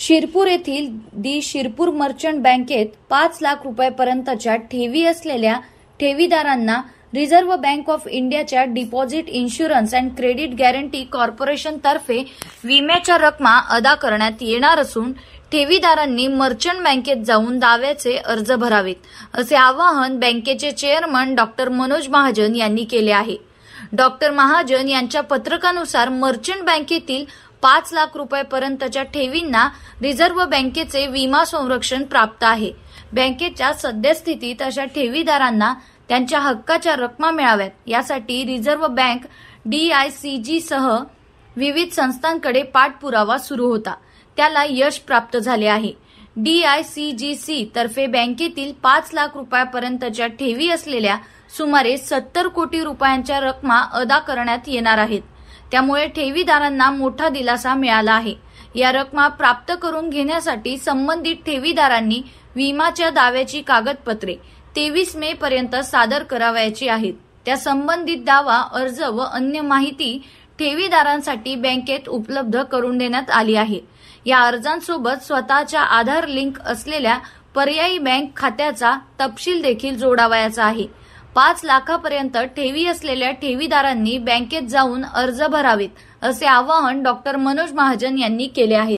शिरपूर येथील दी शिरपूर मर्चंट बँकेत 5 लाख रुपयांपर्यंतच्या ठेवी असलेल्या ठेवीदारांना रिझर्व्ह बँक ऑफ इंडियाच्या deposit insurance and credit guarantee corporation तर्फे विम्याच्या रकमा अदा करण्यात येणार असून ठेवीदारांनी मर्चंट बँकेत जाऊन दाव्याचे अर्ज भरावेत, असे आवाहन बँकेचे चेअरमन डॉक्टर मनोज महाजन यांनी केले आहे। डॉक्टर महाजन यांच्या पत्रकानुसार मर्चंट बँकेतील 5 लाख रुपयांपर्यंतच्या ठेवींना रिझर्व्ह बँकेचे विमा संरक्षण प्राप्त आहे। बँकेच्या सद्यस्थितीत अशा ठेवीदारांना त्यांच्या हक्काच्या रकमा मिळाव्यात यासाठी रिझर्व्ह बँक DICG सह विविध संस्थांकडे पाठपुरावा सुरू होता, त्याला यश प्राप्त झाले आहे। DICGC तर्फे बँकेतील 5 लाख रुपयांपर्यंतच्या ठेवी असलेल्या सुमारे 70 कोटी रुपयांच्या रकमा अदा करण्यात येणार आहेत। त्यामुळे ठेवीदारांना मोठा दिलासा मिळाला आहे। या रकमा प्राप्त करून घेण्यासाठी संबंधित ठेवीदारांनी विमाच्या दाव्याची कागदपत्रे 23 मे पर्यंत सादर करावयाची आहेत। त्या संबंधित दावा अर्ज व अन्य माहिती ठेवीदारांसाठी बँकेत उपलब्ध करून देण्यात आली आहे। या अर्जांसोबत स्वतःच्या आधार लिंक असलेल्या पर्यायी बँक खात्याचा तपशील देखील जोडावयाचा आहे। 5 लाखापर्यंत ठेवी असलेल्या ठेवीदारांनी बँकेत जाऊन अर्ज भरावेत, असे आवाहन डॉक्टर मनोज महाजन यांनी केले आहे।